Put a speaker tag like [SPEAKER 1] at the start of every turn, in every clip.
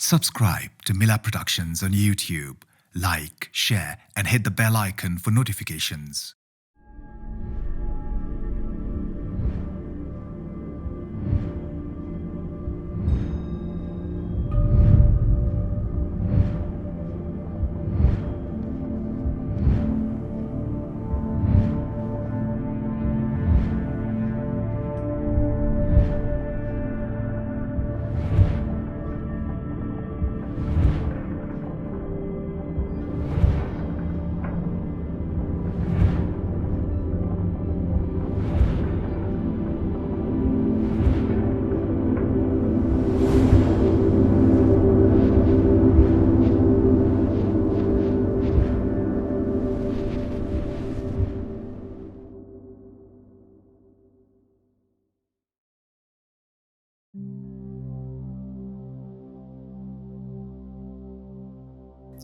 [SPEAKER 1] Subscribe to Mila Productions on YouTube. Like, share, and hit the bell icon for notifications.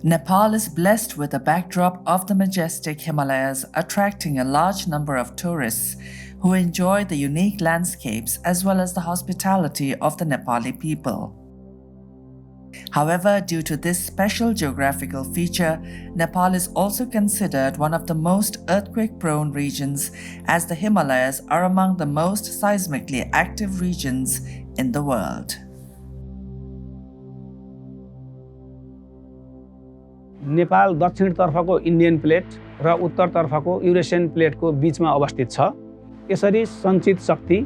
[SPEAKER 2] Nepal is blessed with a backdrop of the majestic Himalayas, attracting a large number of tourists who enjoy the unique landscapes as well as the hospitality of the Nepali people. However, due to this special geographical feature, Nepal is also considered one of the most earthquake-prone regions, as the Himalayas are among the most seismically active regions in the world.
[SPEAKER 3] Nepal दक्षिणतर्फको Indian plate र उत्तरतर्फको Eurasian प्लेटको बीचमा अवस्थित छ। यसरी सञ्चित शक्ति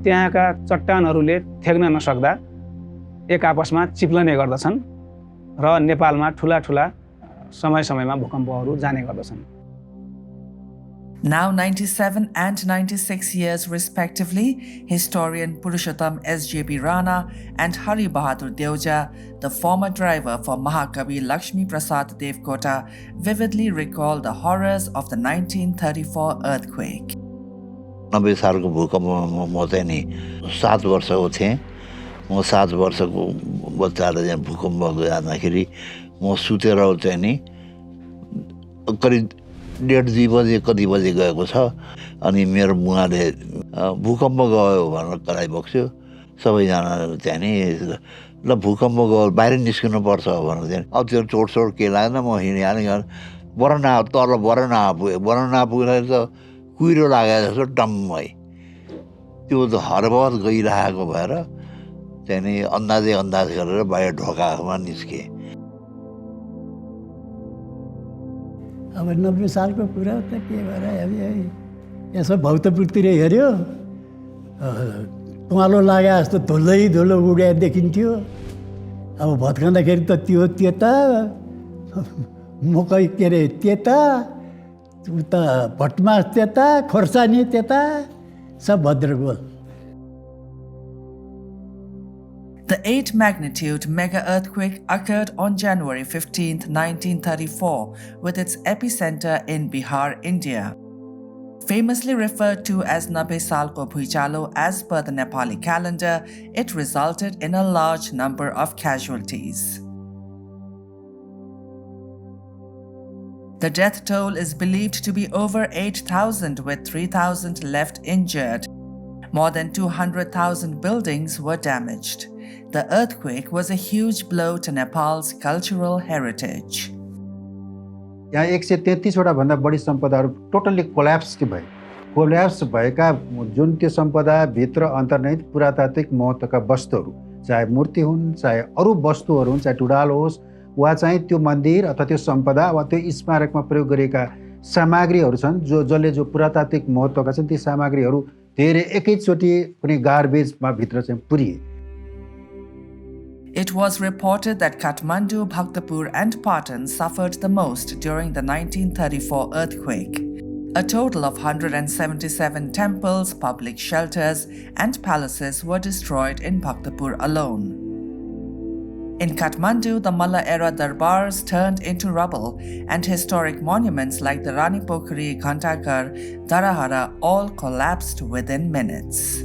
[SPEAKER 3] त्यहाँका चट्टानहरूले थेग्न नसक्दा एक आपसमा चिप्लने गर्दछन् र नेपालमा ठूला समय-समयमा भूकम्पहरू जाने गर्दछन्।
[SPEAKER 2] Now 97 and 96 years respectively, historian Purushottam S.J.B. Rana and Hari Bahadur Deuja, the former driver for Mahakavi Lakshmi Prasad Devkota, vividly recall the horrors of the 1934 earthquake.
[SPEAKER 4] 90 सालको भूकम्पमा म चाहिँ नि 7 वर्षको थिएँ। म 7 वर्षको बच्चाले चाहिँ भूकम्प जाँदाखेरि म सुतेर चाहिँ नि करिब 1:30 बजे कति बजे गएको छ अनि मेरो बुवाले भूकम्प गयो भनेर कराइ बक्स्यो। सबैजना चाहिँ नि ल भूकम्प गयो बाहिर निस्किनु पर्छ भनेर चाहिँ अब त्यो चोटसोट के लाग्दैन म हिँडिहालेँ। बरना तल बरना पुगेर त कुहिरो लागेको जस्तो टम्मै त्यो त हरबहर गइरहेको भएर चाहिँ नि अन्दाज गरेर बाहिर ढोकामा निस्केँ।
[SPEAKER 5] अब 90 सालको कुरा त के भएर यसो भौतपुरतिर हेऱ्यो कमालो लागे जस्तो धुलो उडे देखिन्थ्यो। अब भत्काउँदाखेरि त त्यो त्यता मकै के अरे त्यता उता भटमास त्यता खोर्सानी त्यता सब भद्रगोल।
[SPEAKER 2] The 8 magnitude mega earthquake occurred on January 15, 1934, with its epicenter in Bihar, India. Famously referred to as Nabe Salko Bhuichalo as per the Nepali calendar, it resulted in a large number of casualties. The death toll is believed to be over 8,000, with 3,000 left injured. More than 200,000 buildings were damaged. The earthquake was a huge blow to Nepal's cultural heritage.
[SPEAKER 6] यहाँ 133 वटा भन्दा बढी सम्पदाहरू totally collapse भएका जुन त्यो सम्पदा भित्र अन्तर्निहित पुरातात्विक महत्त्वका वस्तुहरू, चाहे मूर्ति हुन्, चाहे अरू वस्तुहरू हुन्, चाहे टुडाल होस् वा चाहिँ त्यो मन्दिर अथवा त्यो सम्पदा वा त्यो स्मारकमा प्रयोग गरिएका सामग्रीहरू छन् जसले जो पुरातात्विक महत्त्वका छन् ती सामग्रीहरू धेरै एकैचोटि कुनै गार्बेजमा भित्र चाहिँ पुरिए।
[SPEAKER 2] It was reported that Kathmandu, Bhaktapur and Patan suffered the most during the 1934 earthquake. A total of 177 temples, public shelters and palaces were destroyed in Bhaktapur alone. In Kathmandu, the Malla-era darbars turned into rubble, and historic monuments like the Rani Pokhari, Ghantakar, Darahara all collapsed within minutes.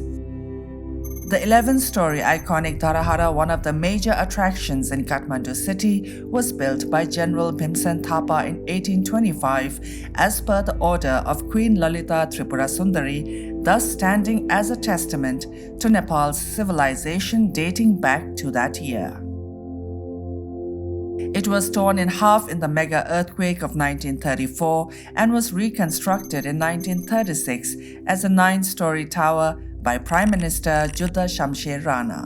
[SPEAKER 2] The 11-story iconic Darahara, one of the major attractions in Kathmandu city, was built by General Bhimsen Thapa in 1825 as per the order of Queen Lalita Tripura Sundari, thus standing as a testament to Nepal's civilization dating back to that year. It was torn in half in the mega earthquake of 1934 and was reconstructed in 1936 as a 9-story tower by Prime Minister Juddha Shamsher Rana.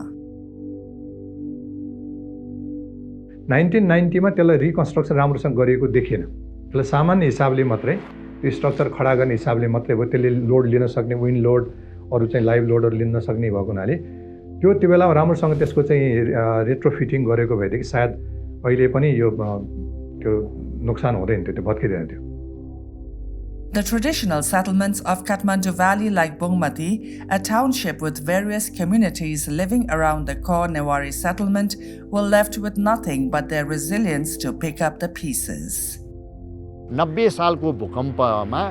[SPEAKER 7] 1990 मा त्यसलाई reconstruction राम्रोसँग गरिएको देखिएन। त्यसलाई सामान्य हिसाबले मात्रै त्यो स्ट्रक्चर खडा गर्ने हिसाबले मात्रै भयो। त्यसले लोड लिन सक्ने विन्ड लोड अरू चाहिँ लाइभ लोडहरू लिन नसक्ने भएको हुनाले त्यो बेलामा राम्रोसँग त्यसको चाहिँ रेट्रोफिटिङ गरेको भएदेखि सायद अहिले पनि यो त्यो नोक्सान हुँदैन थियो, त्यो भत्किँदैन थियो।
[SPEAKER 2] The traditional settlements of Kathmandu Valley like Bungmati, a township with various communities living around the core Newari settlement, were left with nothing but their resilience to pick up the pieces.
[SPEAKER 8] 90 सालको भूकम्पमा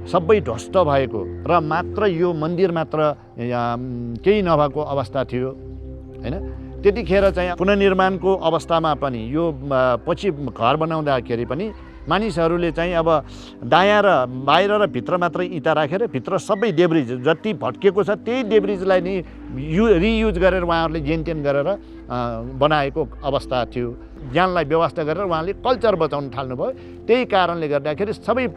[SPEAKER 8] सबै ध्वस्त भएको र मात्र यो मन्दिर मात्र केही नभएको अवस्था थियो हैन। त्यतिखेर चाहिँ पुनर्निर्माणको अवस्थामा पनि यो पछि घर बनाउँदाखेरि पनि मानिसहरूले चाहिँ अब दायाँ र बाहिर र भित्र मात्रै इँटा राखेर भित्र सबै डेब्रिज जति भट्केको छ त्यही डेब्रिजलाई नि रियुज गरेर उहाँहरूले जेनटेन गरेर बनाएको अवस्था थियो। ज्यानलाई व्यवस्था गरेर उहाँले कल्चर बचाउन थाल्नुभयो। त्यही कारणले गर्दाखेरि सबै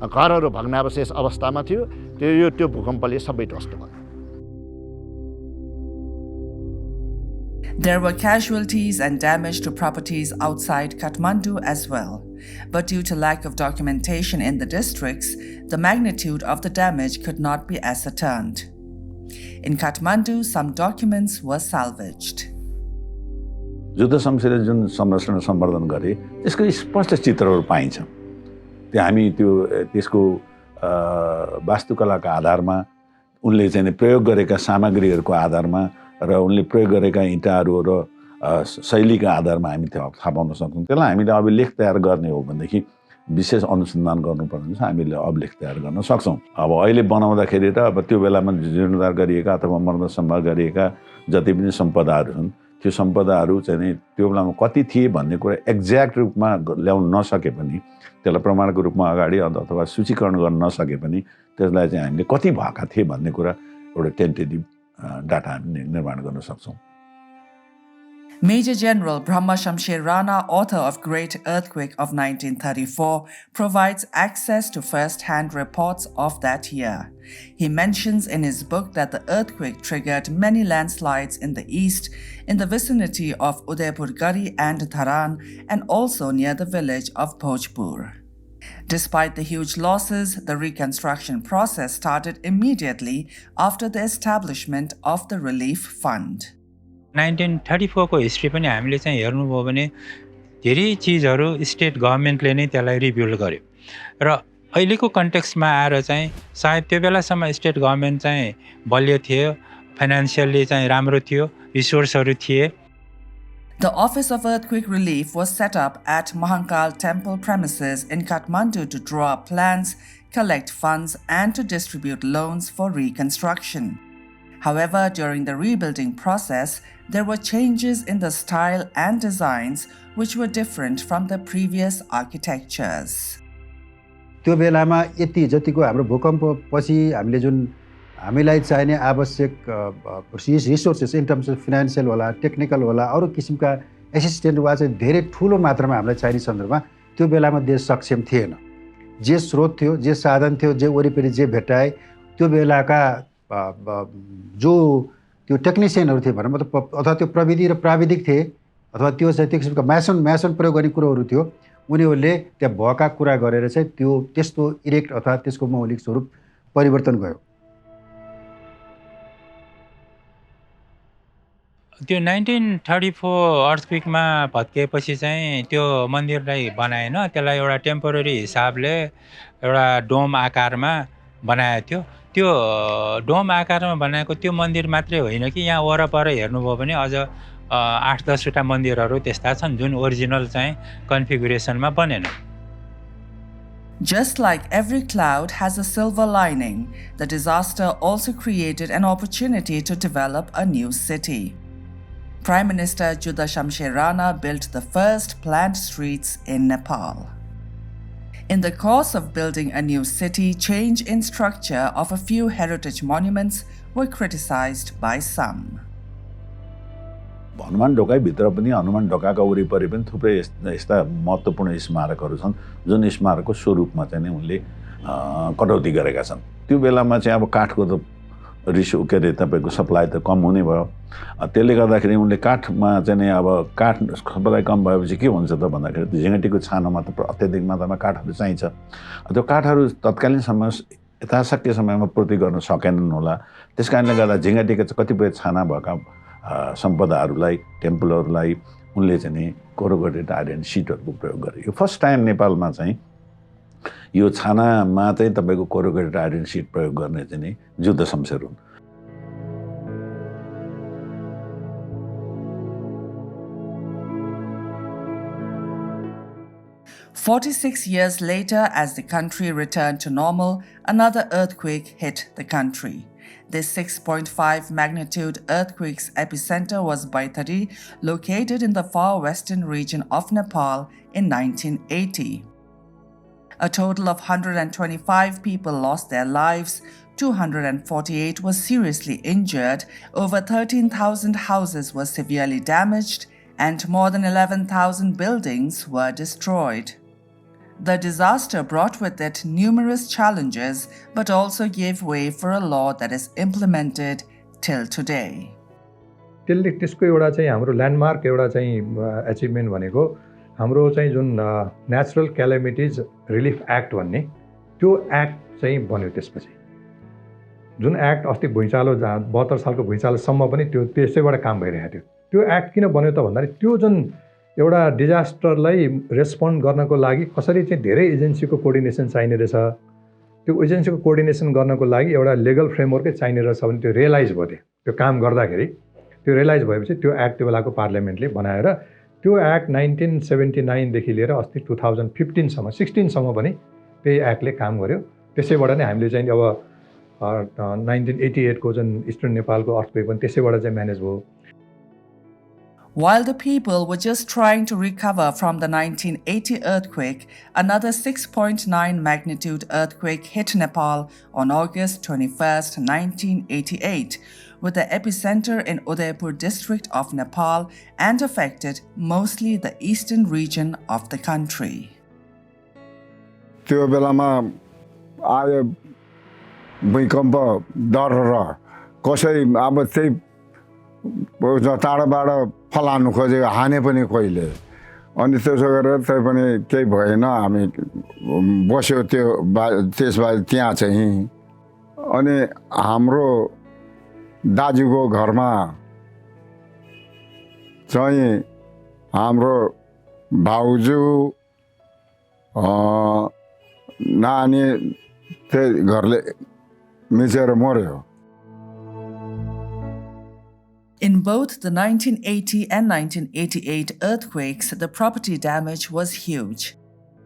[SPEAKER 8] घरहरू भग्नावशेष अवस्थामा थियो। त्यो भूकम्पले सबै ध्वस्त भयो।
[SPEAKER 2] There were casualties and damage to properties outside Kathmandu as well. But due to lack of documentation in the districts, the magnitude of the damage could not be ascertained. In Kathmandu, some documents were salvaged.
[SPEAKER 9] Juddha शमशेरले जुन संरचना सम्वर्धन गरे त्यसको स्पष्ट चित्रहरू पाइन्छ। त्यो हामी त्यसको वास्तुकलाका आधारमा उनले चाहिँ प्रयोग गरेका सामग्रीहरूको आधारमा र उनले प्रयोग गरेका इँटाहरू र शैलीका आधारमा हामी थाहा पाउन सक्छौँ। त्यसलाई हामीले अभिलेख तयार गर्ने हो भनेदेखि विशेष अनुसन्धान गर्नुपर्ने छ। हामीले अभिलेख तयार गर्न सक्छौँ। अब अहिले बनाउँदाखेरि र अब त्यो बेलामा जीर्णोद्धार गरिएका अथवा मर्मसम्भार गरिएका जति पनि सम्पदाहरू छन् त्यो सम्पदाहरू चाहिँ त्यो बेलामा कति थिए भन्ने कुरा एक्ज्याक्ट रूपमा ल्याउन नसके पनि त्यसलाई प्रमाणको रूपमा अगाडि अथवा सूचीकरण गर्न नसके पनि त्यसलाई चाहिँ हामीले कति भएका थिए भन्ने कुरा एउटा टेन्टेटिभ डाटा हामी निर्माण गर्न सक्छौँ।
[SPEAKER 2] Major General Brahma Shamsher Rana, author of Great Earthquake of 1934, provides access to first-hand reports of that year. He mentions in his book that the earthquake triggered many landslides in the east, in the vicinity of Udaipur Gari and Dharan, and also near the village of Bhojpur. Despite the huge losses, the reconstruction process started immediately after the establishment of the Relief Fund.
[SPEAKER 10] 1934 को history पनि हामीले चाहिँ हेर्नुभयो भने धेरै चीजहरू state गभर्नमेन्टले नै त्यसलाई रिबिल्ड गर्यो र अहिलेको कन्टेक्स्टमा आएर चाहिँ सायद त्यो बेलासम्म स्टेट गभर्नमेन्ट चाहिँ बलियो थियो, फाइनान्शियली चाहिँ राम्रो थियो, रिसोर्सहरू थिए।
[SPEAKER 2] The Office of Earthquake Relief was set up at Mahankal Temple premises in Kathmandu to draw up plans, collect funds, and to distribute loans for reconstruction. However, during the rebuilding process, there were changes in the style and designs which were different from the previous architectures.
[SPEAKER 6] त्यो बेलामा यति जतिको हाम्रो भूकम्प पछि हामीले जुन हामीलाई चाहिने आवश्यक resources in terms of financial होला, टेक्निकल होला, अरू किसिमका एसिस्टेन्ट वा चाहिँ धेरै ठुलो मात्रामा हामीलाई चाहिने सन्दर्भमा त्यो बेलामा देश सक्षम थिएन। जे स्रोत थियो, जे साधन थियो, जे वरिपरि जे भेटाए त्यो बेलाका जो त्यो टेक्निसियनहरू थिए भनौँ अथवा त्यो प्रविधि र प्राविधिक थिए अथवा त्यो चाहिँ त्यो किसिमका म्यासन प्रयोग गर्ने कुरोहरू थियो, उनीहरूले त्यहाँ भएका कुरा गरेर चाहिँ त्यो त्यस्तो इरेक्ट अथवा त्यसको मौलिक स्वरूप परिवर्तन गयो।
[SPEAKER 10] त्यो 1934 अर्थक्वेकमा भत्किएपछि चाहिँ त्यो मन्दिरलाई बनाएन, त्यसलाई एउटा टेम्पोररी हिसाबले एउटा डोम आकारमा बनाएको थियो। त्यो डोम आकारमा बनाएको त्यो मन्दिर मात्रै होइन कि यहाँ वरपर हेर्नुभयो भने अझ 8-10 वटा मन्दिरहरू त्यस्ता छन् जुन ओरिजिनल चाहिँ कन्फिगुरेसनमा बनेन।
[SPEAKER 2] Just like every cloud has a silver lining, the disaster also created an opportunity to develop a new city. Prime Minister Juddha Shamsher Rana built the first planned streets in Nepal. In the course of building a new city, change in structure of a few heritage monuments were criticized by some.
[SPEAKER 9] Hanuman ढोकाभित्र पनि हनुमान ढोकाका वरिपरि पनि थुप्रै यस्ता महत्त्वपूर्ण स्मारकहरू छन् जुन स्मारकको स्वरूपमा चाहिँ नि उनले कटौती गरेका छन्। त्यो बेलामा चाहिँ अब काठको त के अरे तपाईँको सप्लाई त कम हुने भयो। त्यसले गर्दाखेरि उनले काठमा चाहिँ नि अब काठ सप्लाई कम भएपछि के हुन्छ त भन्दाखेरि झिँगटीको छानोमा त अत्याधिक मात्रामा काठहरू चाहिन्छ। त्यो काठहरू तत्कालीन समय यथाशक्य समयमा पूर्ति गर्न सकेनन् होला। त्यस कारणले गर्दा झिँगटीका कतिपय छाना भएका सम्पदाहरूलाई टेम्पलहरूलाई उनले चाहिँ नि कोरोगेटेड आइरन सिटहरूको प्रयोग गरे। यो फर्स्ट टाइम नेपालमा चाहिँ यो छानामा चाहिँ तपाईँको कोरोगेटेड आइरन सिट प्रयोग गर्ने चाहिँ नि जुद्ध शमशेर हुन्।
[SPEAKER 2] 46 years later, as the country returned to normal, another earthquake hit the country. This 6.5 magnitude earthquake's epicenter was Baitari, located in the far western region of Nepal in 1980. A total of 125 people lost their lives, 248 were seriously injured, over 13,000 houses were severely damaged, and more than 11,000 buildings were destroyed. The disaster brought with it numerous challenges, but also gave way for a law that is implemented till today.
[SPEAKER 7] त्यसको एउटा चाहिँ हाम्रो landmark एउटा चाहिँ achievement भनेको हाम्रो चाहिँ जुन नेचुरल क्यालामिटिज रिलिफ एक्ट भन्ने त्यो एक्ट चाहिँ बन्यो। त्यसपछि जुन एक्ट अस्ति भुइँचालो 72 सालको भुइँचालोसम्म पनि त्यो त्यसैबाट काम भइरहेको थियो। त्यो एक्ट किन बन्यो त भन्दाखेरि त्यो जुन एउटा डिजास्टरलाई रेस्पोन्ड गर्नको लागि कसरी चाहिँ धेरै एजेन्सीको कोअर्डिनेसन चाहिने रहेछ, त्यो एजेन्सीको कोअर्डिनेसन गर्नको लागि एउटा लिगल फ्रेमवर्कै चाहिने रहेछ भने त्यो रियलाइज भयो। त्यो काम गर्दाखेरि त्यो रियलाइज भएपछि त्यो एक्ट त्यो बेलाको पार्लियामेन्टले बनाएर त्यो एक्ट 1979 देखि लिएर अस्ति 2015 सम्म 16 सम्म पनि त्यही एक्टले काम गर्यो। त्यसैबाट नै हामीले चाहिँ अब 1988 को जुन इस्टर्न नेपालको अर्थक्वेक पनि त्यसैबाट चाहिँ म्यानेज भयो।
[SPEAKER 2] While the people were just trying to recover from the 1980 earthquake, another 6.9 magnitude earthquake hit Nepal on August 21st, 1988, with the epicenter in Udaipur district of Nepal and affected mostly the eastern region of the country.
[SPEAKER 11] त्यो बेलामा आयो भूकम्प डर र कसै अब त्यही टाढाबाट फलानु खोजेको हाने पनि कहिले अनि त्यसो गरेर त्यही पनि केही भएन। हामी बस्यो त्यसबाट त्यहाँ चाहिँ अनि हाम्रो दाजुको घरमा चाहिँ हाम्रो भाउजू नानी त्यही घरले मिचेर मर्यो।
[SPEAKER 2] In both the 1980 and 1988 earthquakes, the property damage was huge.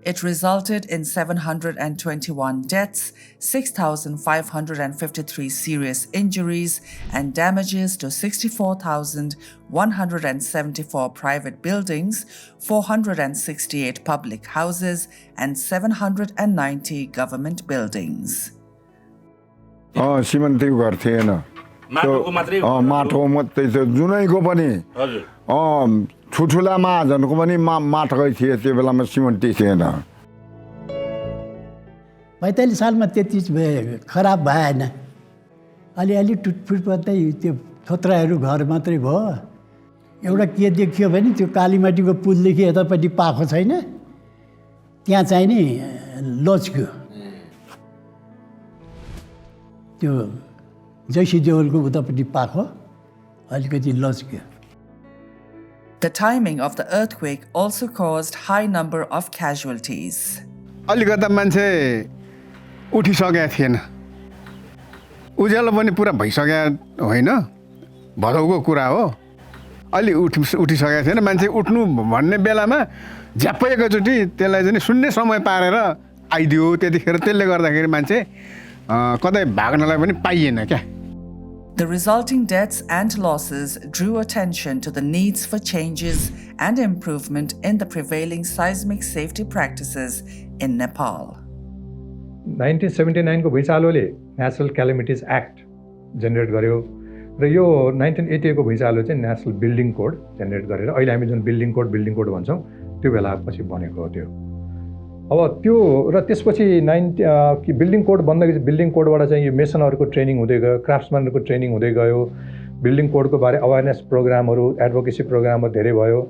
[SPEAKER 2] It resulted in 721 deaths, 6,553 serious injuries, and damages to 64,174 private buildings, 468 public houses, and 790 government buildings.
[SPEAKER 11] सिमेन्टको घर थिएन, माटोको मात्रै थियो, जुनैको पनि ठुल्ठुला महाजनको पनि माटोकै थिए। त्यो बेलामा सिमेन्टै थिएन।
[SPEAKER 5] 45 सालमा त्यति खराब भएन, अलिअलि टुटफुट मात्रै त्यो थोत्राहरू घर मात्रै भयो। एउटा के देखियो भने त्यो कालीमाटीको पुलदेखि यतापट्टि पाखो छैन, त्यहाँ चाहिँ नि लच्क्यो। त्यो जैसी देवलको उतापट्टि पाखो अलिकति लच्क्यो।
[SPEAKER 2] The timing of the earthquake also caused high number of casualties.
[SPEAKER 11] अलिकता मान्छे उठिसकेका थिएन, उज्यालो पनि पुरा भइसकेको होइन, भदौको कुरा हो। अलि उठिसकेको थिएन मान्छे, उठ्नु भन्ने बेलामा झ्याप्पै एकैचोटि त्यसलाई चाहिँ सुन्ने समय पारेर आइदियो। त्यतिखेर त्यसले गर्दाखेरि मान्छे कतै भाग्नलाई पनि पाइएन क्या।
[SPEAKER 2] The resulting deaths and losses drew attention to the needs for changes and improvement in the prevailing seismic safety practices in Nepal.
[SPEAKER 7] 1979 को भुइँचालोले नेचुरल क्यालामिटिज एक्ट जेनेरेट गर्यो र यो 1988 को भुइँचालो चाहिँ नेसनल बिल्डिङ कोड जेनेरेट गरेर अहिले हामी जुन बिल्डिङ कोड भन्छौँ त्यो बेला पछि बनेको हो त्यो। अब त्यो र त्यसपछि बिल्डिङ कोड बन्दाखेरि बिल्डिङ कोडबाट चाहिँ यो मेसनहरूको ट्रेनिङ हुँदै गयो, क्राफ्ट्सम्यानहरूको ट्रेनिङ हुँदै गयो, बिल्डिङ कोडको बारे अवेरनेस प्रोग्रामहरू, एडभोकेसी प्रोग्रामहरू धेरै भयो।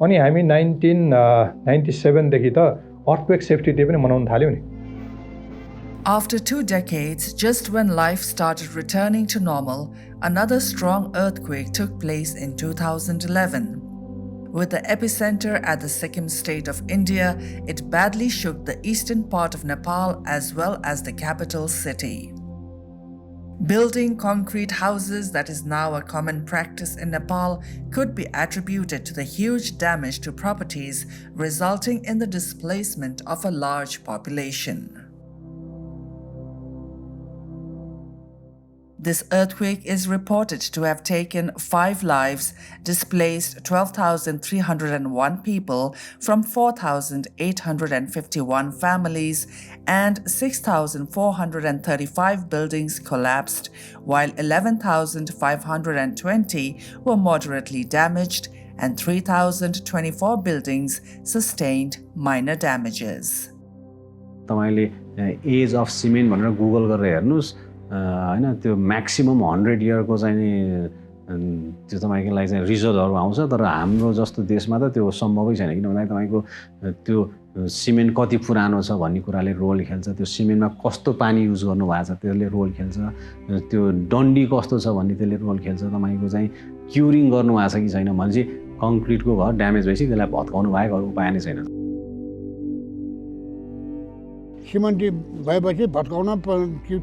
[SPEAKER 7] अनि हामी 1997 देखि त अर्थक्वेक सेफ्टी डे पनि मनाउन थाल्यौँ नि।
[SPEAKER 2] After 2 decades, just when life started returning to normal, another strong earthquake took place in 2011. With the epicenter at the Sikkim state of India, it badly shook the eastern part of Nepal as well as the capital city. Building concrete houses that is now a common practice in Nepal could be attributed to the huge damage to properties resulting in the displacement of a large population. This earthquake is reported to have taken 5 lives, displaced 12,301 people from 4,851 families, and 6,435 buildings collapsed, while 11,520 were moderately damaged and 3,024 buildings sustained minor damages.
[SPEAKER 12] तपाईले age of cement भनेर Google गरेर हेर्नुस् हैन त्यो maximum 100 इयरको चाहिँ त्यो तपाईको लागि चाहिँ रिजल्टहरु आउँछ तर हाम्रो जस्तो देशमा त त्यो सम्भवै छैन किन भन्दा तपाईको त्यो सिमेन्ट कति पुरानो छ भन्ने कुराले रोल खेल्छ त्यो सिमेन्टमा कस्तो पानी युज गर्नु भएको छ त्यसले रोल खेल्छ त्यो डन्डी कस्तो छ भन्ने त्यसले रोल खेल्छ तपाईको चाहिँ क्युरिङ गर्नु भएको छ कि छैन भनेपछि कङ्क्रिटको घर ड्यामेज भएपछि त्यसलाई भत्काउनु भएको अरु उपाय नै छैन
[SPEAKER 13] सिमेन्ट भएपछि भत्काउन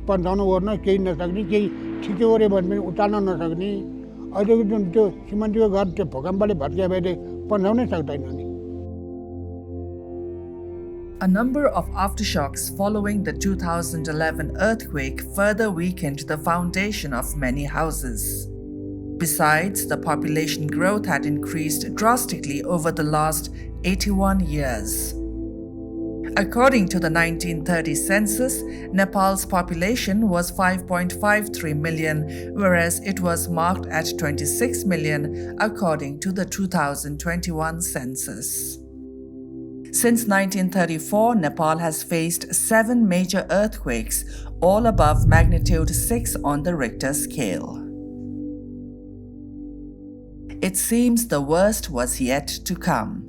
[SPEAKER 13] पन्चाउन गर्न केही नसक्ने केही ठिकै गरे भने पनि उतार्न नसक्ने अहिलेको जुन त्यो सिमेन्टको घर त्यो भूकम्पले भत्किए भए पन्चाउनै सक्दैन नि
[SPEAKER 2] A number of aftershocks following the 2011 earthquake further weakened the foundation of many houses. Besides, the population growth had increased drastically over the last 81 years. According to the 1930 census, Nepal's population was 5.53 million, whereas it was marked at 26 million according to the 2021 census. Since 1934, Nepal has faced 7 major earthquakes, all above magnitude 6 on the Richter scale. It seems the worst was yet to come.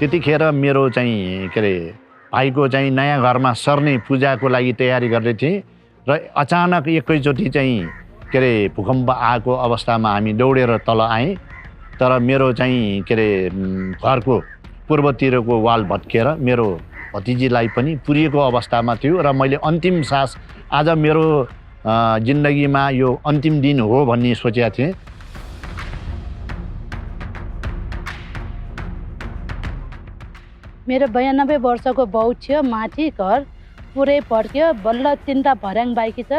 [SPEAKER 8] त्यतिखेर मेरो चाहिँ के रे भाइको चाहिँ नयाँ घरमा सर्ने पूजाको लागि तयारी गर्दै थिए र अचानक एकैचोटी चाहिँ के रे भूकम्प आएको अवस्थामा हामी दौडेर तल आए तर मेरो चाहिँ के रे घरको पूर्वतिरको वाल भत्केर मेरो भतिजीलाई पनि पुरिएको अवस्थामा थियो र मैले अन्तिम सास आज मेरो जिन्दगीमा यो अन्तिम दिन हो भन्ने सोचेको थिएँ
[SPEAKER 14] मेरो 92 वर्षको बाउ थियो माथि घर पुरै पड्क्यो बल्ल चिन्ता भर्याङ बाइकी छ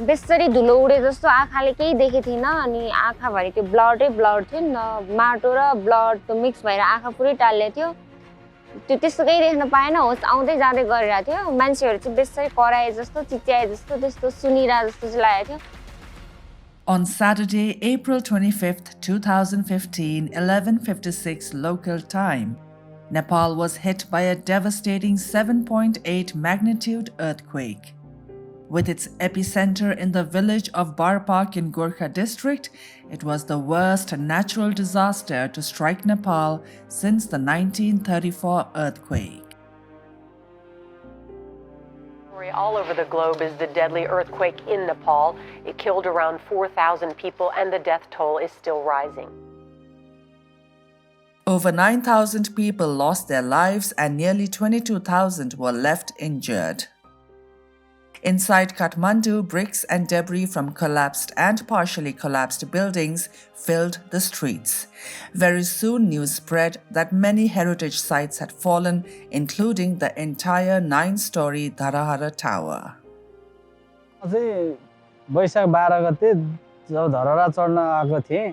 [SPEAKER 15] बेसरी धुलो उडे जस्तो आँखाले केही देखे थिएन अनि आँखा भरि त्यो ब्लडै ब्लड थियो न माटो र ब्लड त्यो मिक्स भएर आँखा पुरै टाल्ले थियो त्यो त्यस्तो केही देख्न पाएन होस आउँदै जाँदै गरिरहेको थियो मान्छेहरु चाहिँ बेसरी कराए जस्तो चिच्याए जस्तो त्यस्तो सुनिरा जस्तो चाहिँ लागेको थियो
[SPEAKER 2] On Saturday, April 25, 2015, 11:56 local time, Nepal was hit by a devastating 7.8 magnitude earthquake. With its epicenter in the village of Barpak in Gorkha district, it was the worst natural disaster to strike Nepal since the 1934 earthquake.
[SPEAKER 16] All over the globe is the deadly earthquake in Nepal. It killed around 4,000 people and the death toll is still rising.
[SPEAKER 2] Over 9,000 people lost their lives and nearly 22,000 were left injured. Inside Kathmandu, bricks and debris from collapsed and partially collapsed buildings filled the streets. Very soon news spread that many heritage sites had fallen, including the entire 9-story Dharahara Tower.
[SPEAKER 3] वैशाख 12 गते जब धरहरा चढ्न आएको थिएँ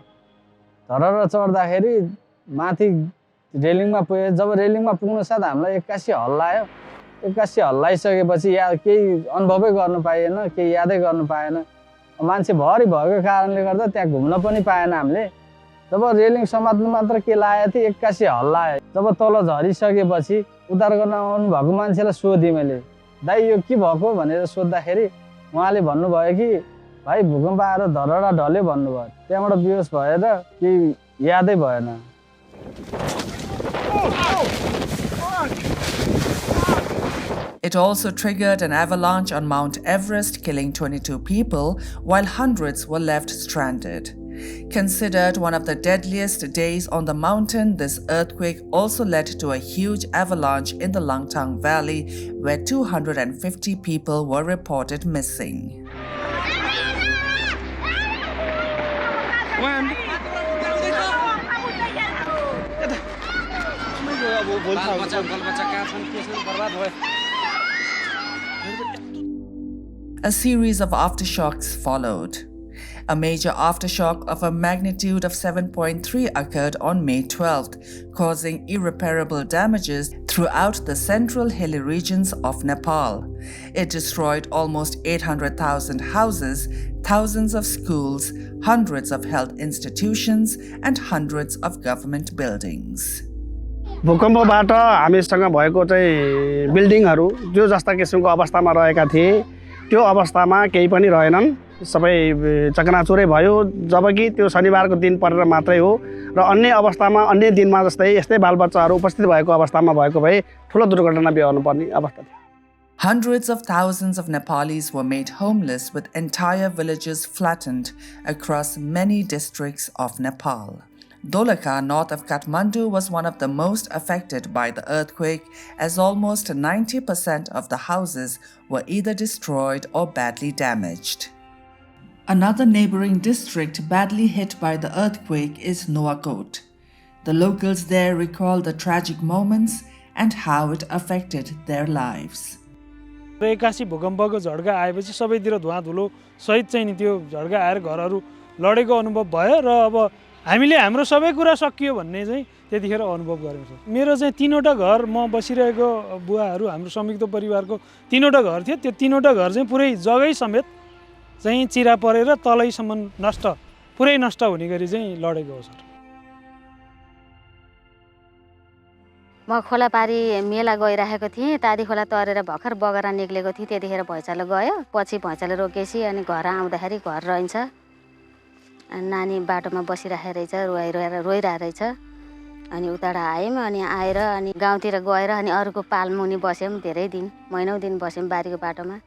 [SPEAKER 3] धरहरा चढ्दाखेरि माथि रेलिङमा पुगे जब रेलिङमा पुग्नु साथ हामीलाई एक्कासी हल्लायो एक्कासी हल्लाइसकेपछि केही अनुभवै गर्नु पाइएन केही यादै गर्नु पाएन मान्छे भरि भएको कारणले गर्दा त्यहाँ घुम्न पनि पाएन हामीले जब रेलिङ समात्नु मात्र के लागेको थियो एक्कासी हल्लायो जब तल झरिसकेपछि उद्धार गर्न आउनु भएको मान्छेलाई सोधेँ मैले दाइ यो के भएको भनेर सोध्दाखेरि उहाँले भन्नुभयो कि भाइ भूकम्प आएर धरहरा ढल्यो भन्नुभयो त्यहाँबाट बेहोस भएर केही यादै भएन
[SPEAKER 2] It also triggered an avalanche on Mount Everest, killing 22 people, while hundreds were left stranded. Considered one of the deadliest days on the mountain, this earthquake also led to a huge avalanche in the Langtang Valley, where 250 people were reported missing. A series of aftershocks followed. A major aftershock of a magnitude of 7.3 occurred on May 12th, causing irreparable damages throughout the central hilly regions of Nepal. It destroyed almost 800,000 houses, thousands of schools, hundreds of health institutions, and hundreds of government buildings.
[SPEAKER 3] भूकम्पबाट हामीसँग भएको चाहिँ बिल्डिङहरू जो जस्ता किसिमको अवस्थामा रहेका थिए त्यो अवस्थामा केही पनि रहेनन् सबै चकनाचुरै भयो जबकि त्यो शनिबारको दिन परेर मात्रै हो र अन्य अवस्थामा अन्य दिनमा जस्तै यस्तै बालबच्चाहरू उपस्थित भएको अवस्थामा भएको भए ठूलो दुर्घटना बिहोर्नु पर्ने अवस्था थियो
[SPEAKER 2] Hundreds of thousands of Nepalis were made homeless with entire villages flattened across many districts of Nepal. Dolakha, north of Kathmandu, was one of the most affected by the earthquake, as almost 90% of the houses were either destroyed or badly damaged. Another neighboring district badly hit by the earthquake is Nuwakot. The locals there recall the tragic moments and how it affected their lives.
[SPEAKER 17] एकासी भूकम्पको झड्का आएपछि सबैतिर धुवा धुलो सहित चाहिँ नि त्यो झड्का आएर घरहरू लडेको अनुभव भयो र अब हामीले हाम्रो सबै कुरा सकियो भन्ने चाहिँ त्यतिखेर अनुभव गरेको छ मेरो चाहिँ तीनवटा घर म बसिरहेको बुवाहरू हाम्रो संयुक्त परिवारको तीनवटा घर थियो त्यो तीनवटा घर चाहिँ पुरै जगै समेत चाहिँ चिरा परेर तलैसम्म नष्ट पुरै नष्ट हुने गरी चाहिँ लडेको हो सर
[SPEAKER 18] म खोलापारी मेला गइरहेको थिएँ तादी खोला तरेर भर्खर बगरा निक्लेको थिएँ त्यतिखेर भैँचालो गयो पछि भैँचालो रोकेपछि अनि घर आउँदाखेरि घर रहन्छ नानी बाटोमा बसिरहेको रहेछ रोइरहेको रहेछ अनि उताबाट आयौँ अनि आएर अनि गाउँतिर गएर अनि अरूको पालमुनि बस्यौँ धेरै दिन महिनौँ दिन बस्यौँ बारीको बाटोमा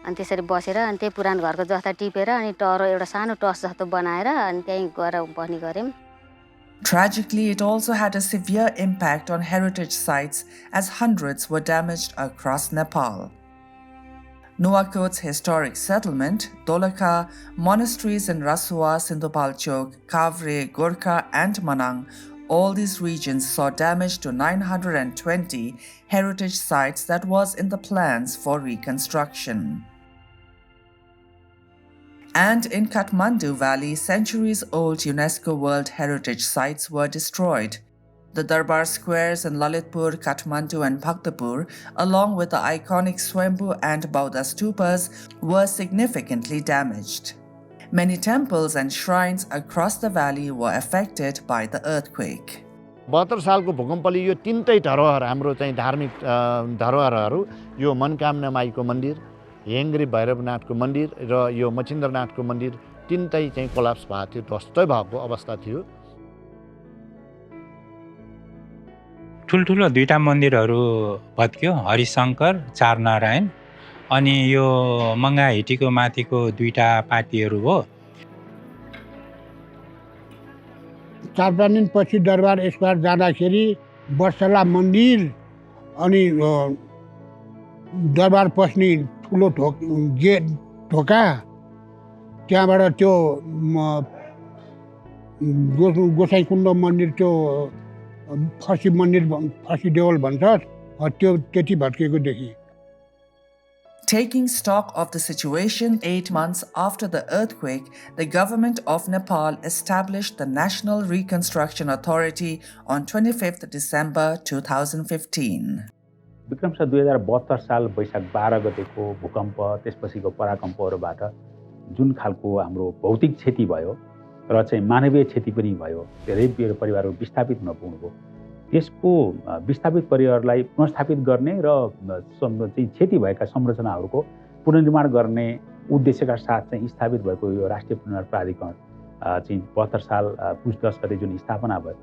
[SPEAKER 18] अनि त्यसरी बसेर अनि त्यही पुरानो घरको जस्ता टिपेर अनि टरो एउटा सानो टस जस्तो बनाएर अनि त्यहीँ गएर बस्ने गऱ्यौँ
[SPEAKER 2] Tragically, it also had a severe impact on heritage sites as hundreds were damaged across Nepal. Nuwakot's historic settlement, Dolakha, monasteries in Rasua, Sindhupalchok, Kavre, Gorkha and Manang, all these regions saw damage to 920 heritage sites that was in the plans for reconstruction. And in Kathmandu Valley, centuries-old UNESCO World Heritage Sites were destroyed. The Darbar squares in Lalitpur, Kathmandu and Bhaktapur, along with the iconic Swambhu and Bauddha stupas, were significantly damaged. Many temples and shrines across the valley were affected by the earthquake.
[SPEAKER 8] 72 सालको भूकम्पले यो तीनटै धरोहर हाम्रो चाहिँ धार्मिक धरोहरहरू यो मनकामना माईको मन्दिर हेङ्ग्री भैरवनाथको मन्दिर र यो मचिन्द्रनाथको मन्दिर तीनटै चाहिँ कोलाप्स भएको थियो ध्वस्तै भएको अवस्था थियो
[SPEAKER 10] ठुलठुलो दुईटा मन्दिरहरू भत्क्यो हरिशंकर चारनारायण अनि यो मंगाहिटीको माथिको दुईटा पार्टीहरू हो
[SPEAKER 13] 4-5 दिनपछि दरबार स्क्वायर जाँदाखेरि वर्षला मन्दिर अनि दरबार पस्ने ठुलो गेट ढोका त्यहाँबाट त्यो गोसाइकुण्ड मन्दिर त्यो फसी मन्दिर फसी देवल भन्छ त्यो त्यति भत्किएको देखि
[SPEAKER 2] Taking stock of the situation 8 months after the earthquake, the government of Nepal established the National Reconstruction Authority on 25th December 2015.
[SPEAKER 19] विक्रमशा 2072 साल वैशाख 12 गतेको भूकम्प त्यसपछिको पराकम्पहरूबाट जुन खालको हाम्रो भौतिक क्षति भयो र चाहिँ मानवीय क्षति पनि भयो, धेरै परिवारहरू विस्थापित हुन पुग्नुभयो। त्यसको विस्थापित परिवारलाई पुनर्स्थापित गर्ने र चाहिँ क्षति भएका संरचनाहरूको पुनर्निर्माण गर्ने उद्देश्यका साथ चाहिँ स्थापित भएको यो राष्ट्रिय पुनर्निर्माण प्राधिकरण चाहिँ 72 साल पुस 10 गते जुन स्थापना भयो,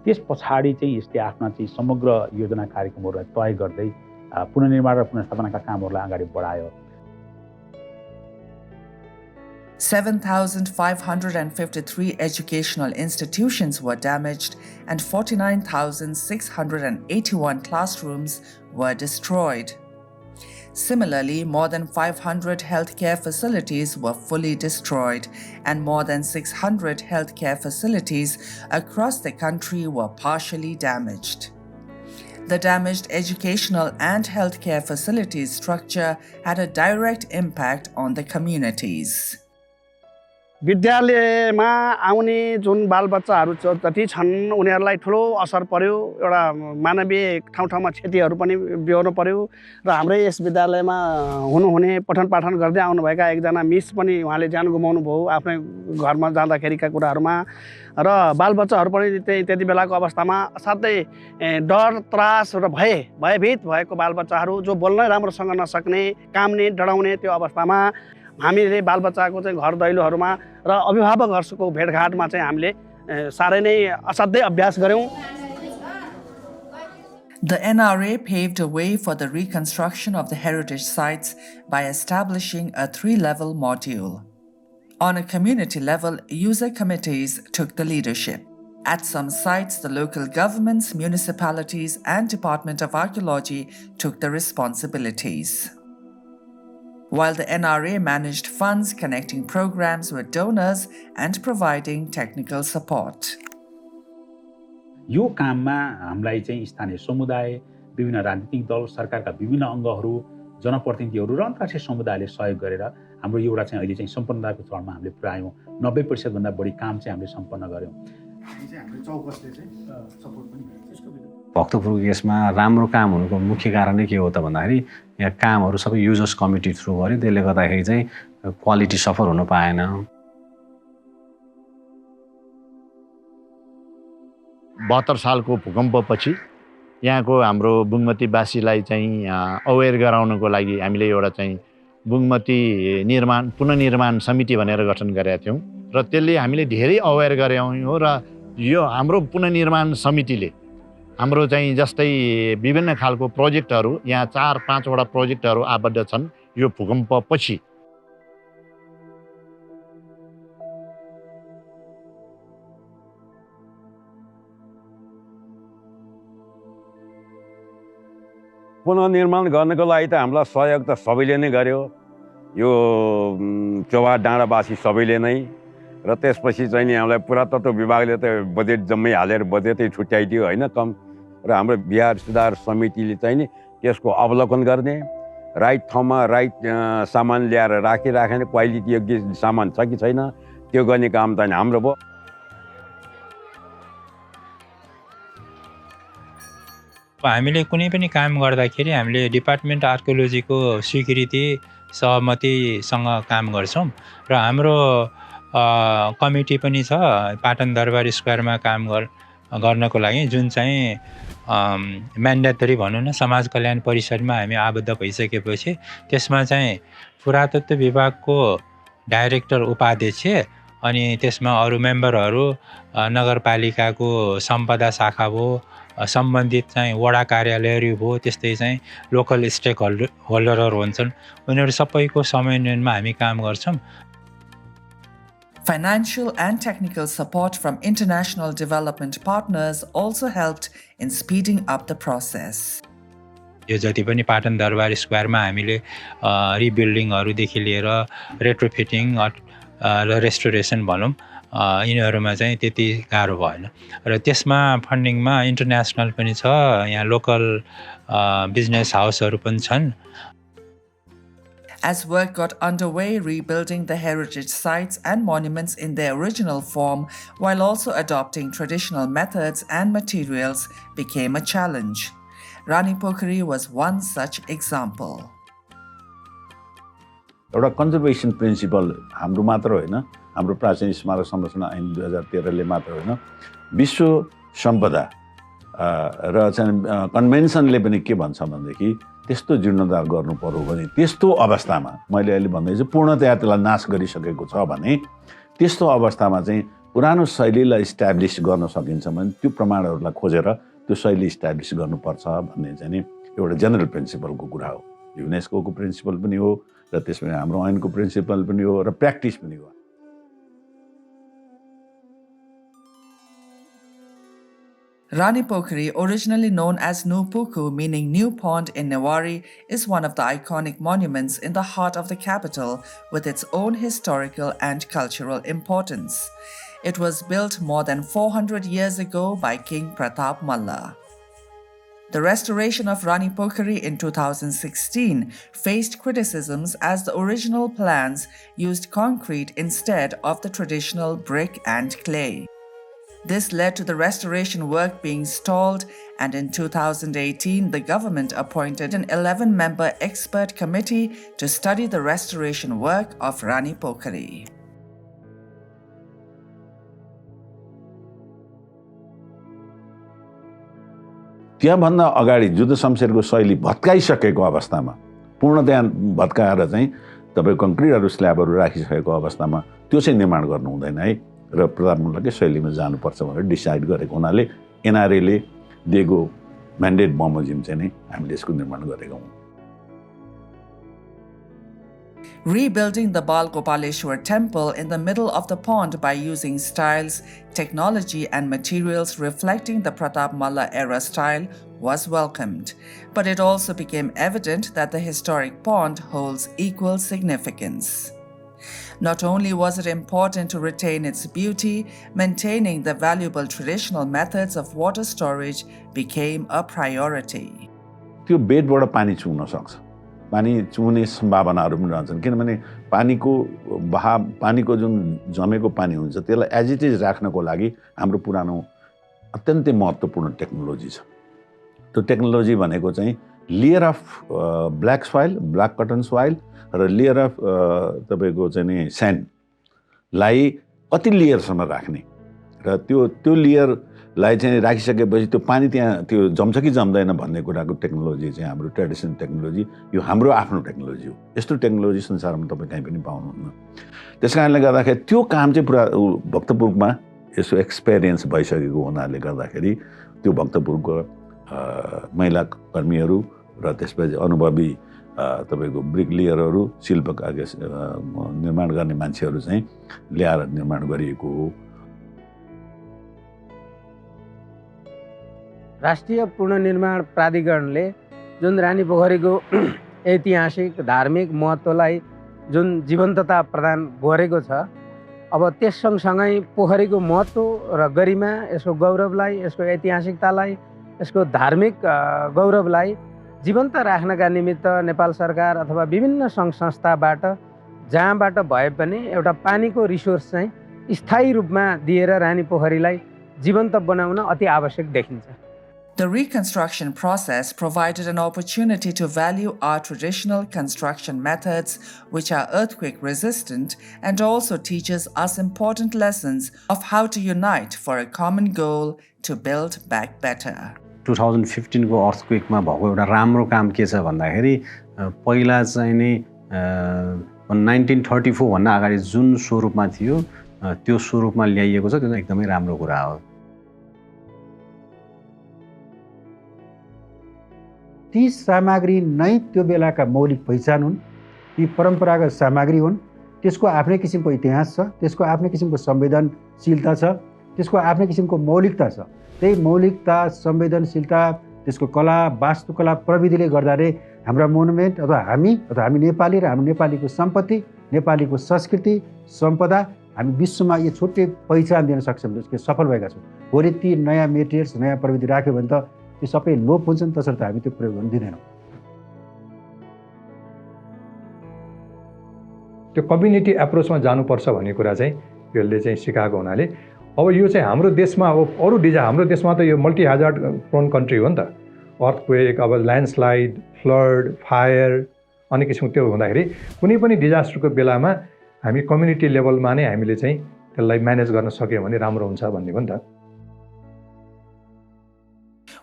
[SPEAKER 19] त्यस पछाडि चाहिँ यसले आफ्ना चाहिँ समग्र योजना कार्यक्रमहरूलाई तय गर्दै पुनर्निर्माण र पुनर्स्थापनाका कामहरूलाई अगाडि बढायो।
[SPEAKER 2] 7,553 educational institutions were damaged and 49,681 classrooms were destroyed. Similarly, more than 500 healthcare facilities were fully destroyed, and more than 600 healthcare facilities across the country were partially damaged. The damaged educational and healthcare facilities structure had a direct impact on the communities.
[SPEAKER 3] विद्यालयमा आउने जुन बालबच्चाहरू जति छन् उनीहरूलाई ठुलो असर पर्यो, एउटा मानवीय ठाउँ-ठाउँमा क्षतिहरू पनि बेहोर्नु पर्यो र हाम्रै यस विद्यालयमा हुनुहुने पठन पाठन गर्दै आउनुभएका एकजना मिस पनि उहाँले ज्यान गुमाउनु भयो आफ्नै घरमा जाँदाखेरिका कुराहरूमा र बालबच्चाहरू पनि त्यति बेलाको अवस्थामा असाध्यै डर त्रास र भयभीत भएको बालबच्चाहरू जो बोल्नै राम्रोसँग नसक्ने, काम्ने, डराउने त्यो अवस्थामा हामीले बालबच्चाको चाहिँ घर दैलोहरूमा र अभिभावकहरूको भेटघाटमा चाहिँ हामीले साह्रै नै असाध्यै अभ्यास गर्यौं।
[SPEAKER 2] The NRA paved a way for the reconstruction of the heritage sites by establishing a 3-level module. On a community level, user committees took the leadership. At some sites, the local governments, municipalities, and Department of Archaeology took the responsibilities. While the NRA managed funds, connecting programs with donors and providing technical support.
[SPEAKER 19] यो काममा हामीलाई चाहिँ स्थानीय समुदाय, विभिन्न राजनीतिक दल, सरकारका विभिन्न अङ्गहरू, जनप्रतिनिधिहरू र अन्तर्राष्ट्रिय समुदायले सहयोग गरेर हाम्रो एउटा चाहिँ अहिले चाहिँ सम्पन्नताको चरणमा हामीले पुर्यायौं। 90% भन्दा बढी काम चाहिँ हामीले सम्पन्न गर्यौं।
[SPEAKER 12] भक्तपुरको केसमा राम्रो काम हुनुको मुख्य कारण के हो त भन्दाखेरि यहाँ कामहरू सबै युजर्स कमिटी थ्रु गर्यो, त्यसले गर्दाखेरि चाहिँ क्वालिटी सफर हुन पाएन।
[SPEAKER 8] 72 सालको भूकम्पपछि यहाँको हाम्रो बुङमतीवासीलाई चाहिँ अवेर गराउनको लागि हामीले एउटा चाहिँ बुङमती पुनर्निर्माण समिति भनेर गठन गरेका थियौं र त्यसले हामीले धेरै अवेर गर्यौं र यो हाम्रो पुनर्निर्माण समितिले हाम्रो चाहिँ जस्तै विभिन्न खालको प्रोजेक्टहरू यहाँ 4-5 वटा प्रोजेक्टहरू आबद्ध छन् यो भूकम्पपछि।
[SPEAKER 20] पुनर्निर्माण गर्नको लागि त हामीलाई सहयोग त सबैले नै गर्यो, यो चौबा डाँडावासी सबैले नै, र त्यसपछि चाहिँ नि हामीलाई पुरातत्व विभागले त बजेट जम्मै हालेर बजेटै छुट्याइदियो हैन कम, र हाम्रो बिहार सुधार समितिले चाहिँ नि त्यसको अवलोकन गर्ने, राइट ठाउँमा राइट सामान ल्याएर राखेन, क्वालिटी योग्य सामान छ कि छैन त्यो गर्ने काम चाहिँ हाम्रो भयो।
[SPEAKER 10] हामीले कुनै पनि काम गर्दाखेरि हामीले डिपार्टमेन्ट आर्कियोलोजीको स्वीकृति सहमतिसँग काम गर्छौं र हाम्रो कमिटी पनि छ पाटन दरबार स्क्वायरमा काम गर्नको लागि, जुन चाहिँ म्यान्डेटरी भनौँ न समाज कल्याण परिषदमा हामी आबद्ध भइसकेपछि त्यसमा चाहिँ पुरातत्व विभागको डाइरेक्टर उपाध्यक्ष अनि त्यसमा अरू मेम्बरहरू नगरपालिकाको सम्पदा शाखा भयो, सम्बन्धित चाहिँ वडा कार्यालयहरू भयो, त्यस्तै चाहिँ लोकल स्टेक होल्डरहरू हुन्छन्, उनीहरू सबैको समन्वयमा हामी काम गर्छौं।
[SPEAKER 2] Financial and technical support from international development partners also helped in speeding up the process.
[SPEAKER 10] यो जति पनि पाटन दरबार स्क्वायरमा हामीले रिबिल्डिङहरूदेखि लिएर रेट्रोफिटिङ र रेस्टोरेसन भनौँ यिनीहरूमा चाहिँ त्यति गाह्रो भएन र त्यसमा फन्डिङमा इन्टरनेसनल पनि छ यहाँ लोकल बिजनेस हाउसहरू पनि छन्.
[SPEAKER 2] As work got underway rebuilding the heritage sites and monuments in their original form while also adopting traditional methods and materials became a challenge. Rani Pokhari was one such example.
[SPEAKER 9] एउटा conservation principal हाम्रो मात्र होइन, हाम्रो प्राचीन स्मारक संरक्षण ऐन 2013 ले मात्र होइन, विश्व सम्पदा र चाहिँ कन्भेन्सनले पनि के भन्छ भनेदेखि त्यस्तो जीर्णोद्धार गर्नु पर्यो भने त्यस्तो अवस्थामा मैले अहिले भन्दैछु पूर्णतया त्यसलाई नाश गरिसकेको छ भने त्यस्तो अवस्थामा चाहिँ पुरानो शैलीलाई इस्टाब्लिस गर्न सकिन्छ भने त्यो प्रमाणहरूलाई खोजेर त्यो शैली इस्टाब्लिस गर्नुपर्छ भन्ने चाहिँ नि एउटा जेनरल प्रिन्सिपलको कुरा हो. युनेस्कोको प्रिन्सिपल पनि हो र त्यसमा हाम्रो ऐनको प्रिन्सिपल पनि हो र प्र्याक्टिस पनि हो.
[SPEAKER 2] Rani Pokhari, originally known as Nupuku, meaning New Pond in Newari, is one of the iconic monuments in the heart of the capital with its own historical and cultural importance. It was built more than 400 years ago by King Pratap Malla. The restoration of Rani Pokhari in 2016 faced criticisms as the original plans used concrete instead of the traditional brick and clay. This led to the restoration work being stalled, and in 2018 the government appointed an 11-member expert committee to study the restoration work of Rani Pokhari.
[SPEAKER 9] त्यहाँभन्दा अगाडि जुद्ध शमशेरको शैली भत्काइसकेको अवस्थामा पूर्णतया भत्काएर चाहिँ तपाईँ कङ्क्रिटहरू स्ल्याबहरू राखिसकेको अवस्थामा त्यो चाहिँ निर्माण गर्नु हुँदैन है र प्रताप मल्लकै शैलीमा जानुपर्छ भनेर डिसाइड गरेको हुनाले एनआरएले दिएको म्यान्डेट बमोजिम चाहिँ नै हामीले यसको निर्माण गरेका हौँ.
[SPEAKER 2] Rebuilding the Bal Gopaleshwar temple in the middle of the pond by using styles, technology and materials reflecting the Pratap Malla era style was welcomed, but it also became evident that the historic pond holds equal significance. Not only was it important to retain its beauty, maintaining the valuable traditional methods of water storage became a priority.
[SPEAKER 9] त्यो बेडबाट पानी चुहुन सक्छ, पानी चुहुने सम्भावनाहरू पनि रहन्छन् किनभने पानीको जुन जमेको पानी हुन्छ त्यसलाई एज इट इज राख्नको लागि हाम्रो पुरानो अत्यन्तै महत्त्वपूर्ण टेक्नोलोजी छ. त्यो टेक्नोलोजी भनेको चाहिँ layer of black soil, black cotton soil र लेयर अफ तपाईँको चाहिँ नि स्यान्डलाई कति लेयरसम्म राख्ने र त्यो लेयरलाई चाहिँ राखिसकेपछि त्यो पानी त्यहाँ त्यो जम्छ कि जम्दैन भन्ने कुराको टेक्नोलोजी चाहिँ हाम्रो ट्रेडिसनल टेक्नोलोजी, यो हाम्रो आफ्नो टेक्नोलोजी हो. यस्तो टेक्नोलोजी संसारमा तपाईँ कहीँ पनि पाउनुहुन्न. त्यस कारणले गर्दाखेरि त्यो काम चाहिँ पुरा भक्तपुरमा यसो एक्सपिरियन्स भइसकेको हुनाले गर्दाखेरि त्यो भक्तपुरको महिला कर्मीहरू र त्यसपछि अनुभवी तपाईँको ब्रिकलियरहरू, शिल्पका निर्माण गर्ने मान्छेहरू चाहिँ ल्याएर निर्माण गरिएको हो.
[SPEAKER 21] राष्ट्रिय पुनर्निर्माण प्राधिकरणले जुन रानी पोखरीको ऐतिहासिक धार्मिक महत्त्वलाई जुन जीवन्तता प्रदान गरेको छ, अब त्यस सँगसँगै पोखरीको महत्त्व र गरिमा, यसको गौरवलाई, यसको ऐतिहासिकतालाई, यसको धार्मिक गौरवलाई जीवन्त राख्नका निमित्त नेपाल सरकार अथवा विभिन्न सङ्घ संस्थाबाट जहाँबाट भए पनि एउटा पानीको रिसोर्स चाहिँ स्थायी रूपमा दिएर रानी पोखरीलाई जीवन्त बनाउन अति आवश्यक देखिन्छ.
[SPEAKER 2] The reconstruction process provided an opportunity to value our traditional construction methods, which are earthquake resistant, and also teaches us important lessons of how to unite for a common goal to build back better.
[SPEAKER 12] 2015 को अर्थक्वेकमा भएको एउटा राम्रो काम के छ भन्दाखेरि पहिला चाहिँ नि 1934 भन्दा अगाडि जुन स्वरूपमा थियो त्यो स्वरूपमा ल्याइएको छ, त्यो एकदमै राम्रो कुरा हो.
[SPEAKER 6] ती सामग्री नै त्यो बेलाका मौलिक पहिचान हुन्, ती परम्परागत सामग्री हुन्, त्यसको आफ्नै किसिमको इतिहास छ, त्यसको आफ्नै किसिमको संवेदनशीलता छ, त्यसको आफ्नै किसिमको मौलिकता छ। त्यही मौलिकता, संवेदनशीलता, त्यसको कला, वास्तुकला, प्रविधिले गर्दा नै हाम्रा मोनुमेन्ट अथवा हामी नेपाली र हाम्रो नेपालीको सम्पत्ति, नेपालीको संस्कृति, सम्पदा हामी विश्वमा यो छुट्टै पहिचान दिन सक्छौँ, त्यसको सफल भएका छौँ। भोलि ती नयाँ मेटेरियल्स, नयाँ प्रविधि राख्यो भने त त्यो सबै लोप हुन्छन्, तसर्थ हामी त्यो प्रयोग गर्न दिँदैनौँ।
[SPEAKER 7] त्यो कम्युनिटी एप्रोचमा जानुपर्छ भन्ने कुरा चाहिँ यसले चाहिँ सिकाएको हुनाले अब यो चाहिँ हाम्रो देशमा, अब अरू हाम्रो देशमा त यो मल्टी ह्याजार्ड प्रोन कन्ट्री हो नि त, अर्थक्वेक, अब ल्यान्डस्लाइड, फ्लड, फायर, अन्य किसिमको त्यो हुँदाखेरि कुनै पनि डिजास्टरको बेलामा हामी कम्युनिटी लेभलमा नै हामीले चाहिँ त्यसलाई म्यानेज गर्न सक्यौँ भने राम्रो हुन्छ भन्ने हो नि त।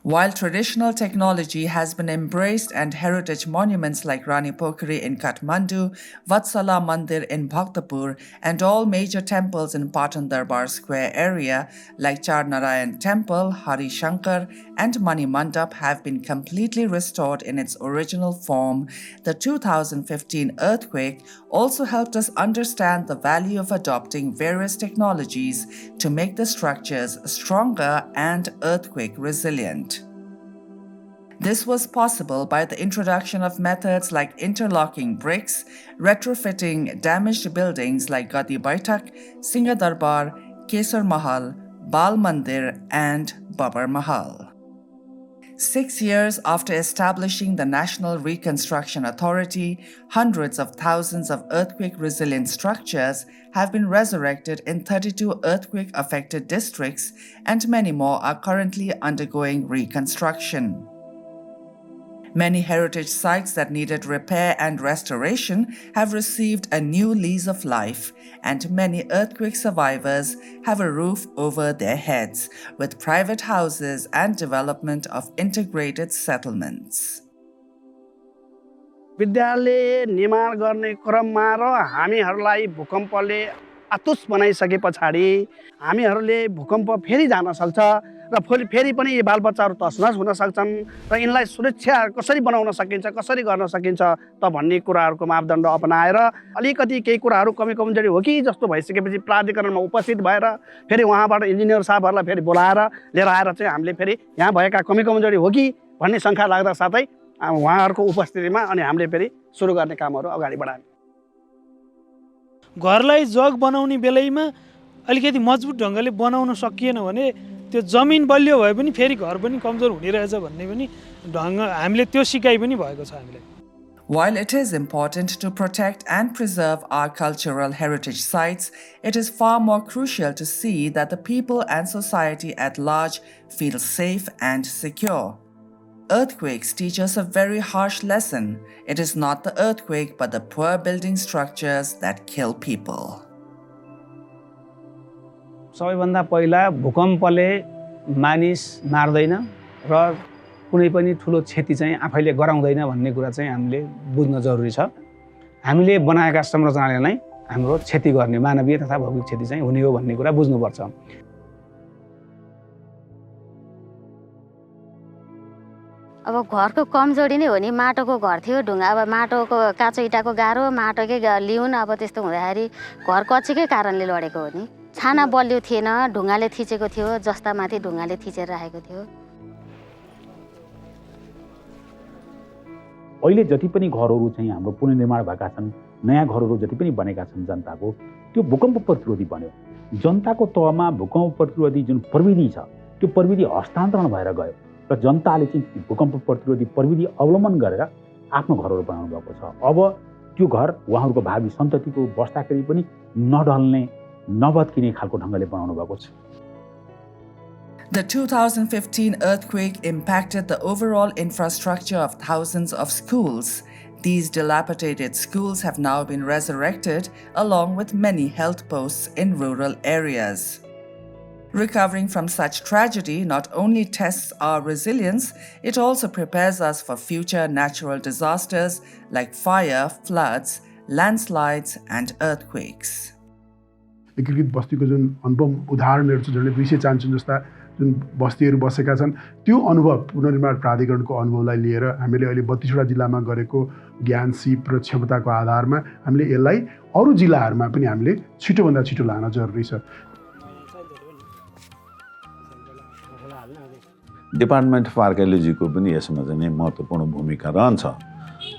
[SPEAKER 2] While traditional technology has been embraced and heritage monuments like Rani Pokhari in Kathmandu, Vatsala Mandir in Bhaktapur, and all major temples in Patan Darbar Square area like Charnarayan Temple, Hari Shankar, and Mani Mandap have been completely restored in its original form, the 2015 earthquake also helped us understand the value of adopting various technologies to make the structures stronger and earthquake resilient. This was possible by the introduction of methods like interlocking bricks, retrofitting damaged buildings like Gadi Baitak, Singha Darbar, Kesar Mahal, Bal Mandir, and Babar Mahal. 6 years after establishing the National Reconstruction Authority, hundreds of thousands of earthquake-resilient structures have been resurrected in 32 earthquake-affected districts, and many more are currently undergoing reconstruction. Many heritage sites that needed repair and restoration have received a new lease of life, and many earthquake survivors have a roof over their heads, with private houses and development of integrated settlements.
[SPEAKER 1] विद्यालय निर्माण गर्ने क्रममा र हामीहरूलाई भूकम्पले आतुस बनाइसके पछाडि हामीहरूले भूकम्प फेरि जान सक्छ र फेरि पनि यी बालबच्चाहरू तसनस हुन सक्छन् र यिनलाई सुरक्षा कसरी बनाउन सकिन्छ, कसरी गर्न सकिन्छ त भन्ने कुराहरूको मापदण्ड अपनाएर अलिकति केही कुराहरू कमजोरी हो कि जस्तो भइसकेपछि प्राधिकरणमा उपस्थित भएर फेरि उहाँबाट इन्जिनियर साहबहरूलाई फेरि बोलाएर लिएर आएर चाहिँ हामीले फेरि यहाँ भएका कमजोरी हो कि भन्ने शङ्का लाग्दा साथै उहाँहरूको उपस्थितिमा अनि हामीले फेरि सुरु गर्ने कामहरू अगाडि बढायौँ।
[SPEAKER 17] घरलाई जग बनाउने बेलामा अलिकति मजबुत ढङ्गले बनाउन सकिएन भने त्यो जमिन बलियो भए पनि फेरि घर पनि कमजोर हुने रहेछ भन्ने पनि ढङ्ग हामीले त्यो सिकाइ पनि भएको छ हामीलाई।
[SPEAKER 2] While it is important to protect and preserve our cultural heritage sites, it is far more crucial to see that the people and society at large feel safe and secure. Earthquakes teach us a very harsh lesson. It is not the earthquake but the poor building structures that kill people.
[SPEAKER 3] सबैभन्दा पहिला भूकम्पले मानिस मार्दैन र कुनै पनि ठुलो क्षति चाहिँ आफैले गराउँदैन भन्ने कुरा चाहिँ हामीले बुझ्न जरुरी छ। हामीले बनाएका संरचनाले नै हाम्रो क्षति गर्ने मानवीय तथा भौतिक क्षति चाहिँ हुने हो भन्ने कुरा बुझ्नुपर्छ।
[SPEAKER 18] अब घरको कमजोरी नै हो नि, माटोको घर थियो, ढुङ्गा अब माटोको काँचो इँटाको गाह्रो, माटोकै लिउन, अब त्यस्तो हुँदाखेरि घर कच्चीकै कारणले लडेको हो नि। छाना बलियो थिएन, ढुङ्गाले थिचेको थियो, जस्ता माथि ढुङ्गाले थिचेर राखेको थियो।
[SPEAKER 19] अहिले जति पनि घरहरू चाहिँ हाम्रो पुनर्निर्माण भएका छन्, नयाँ घरहरू जति पनि बनेका छन् जनताको, त्यो भूकम्प प्रतिरोधी बन्यो। जनताको तहमा भूकम्प प्रतिरोधी जुन प्रविधि छ त्यो प्रविधि हस्तान्तरण भएर गयो र जनताले चाहिँ भूकम्प प्रतिरोधी प्रविधि अवलम्बन गरेर आफ्नो घरहरू बनाउनु भएको छ। अब त्यो घर उहाँहरूको भावी सन्ततिको बस्दाखेरि पनि नढल्ने, नभत्किने खालको ढङ्गले बनाउनु भएको छ।
[SPEAKER 2] The 2015 earthquake impacted the overall infrastructure of thousands of schools. These dilapidated schools have now been resurrected, along with many health posts in rural areas. Recovering from such tragedy not only tests our resilience, it also prepares us for future natural disasters like fire, floods, landslides, and earthquakes.
[SPEAKER 4] एकीकृत बस्तीको जुन अनुपम उदाहरणहरू छ, झन्डै 200-400 जस्ता जुन बस्तीहरू बसेका छन्, त्यो अनुभव पुनर्निर्माण प्राधिकरणको अनुभवलाई लिएर हामीले अहिले 32वटा जिल्लामा गरेको ज्ञान सिप र क्षमताको आधारमा हामीले यसलाई अरू जिल्लाहरूमा पनि हामीले छिटोभन्दा छिटो लान जरुरी छ।
[SPEAKER 9] डिपार्टमेन्ट अफ आर्कियोलोजीको पनि यसमा चाहिँ महत्त्वपूर्ण भूमिका रहन्छ।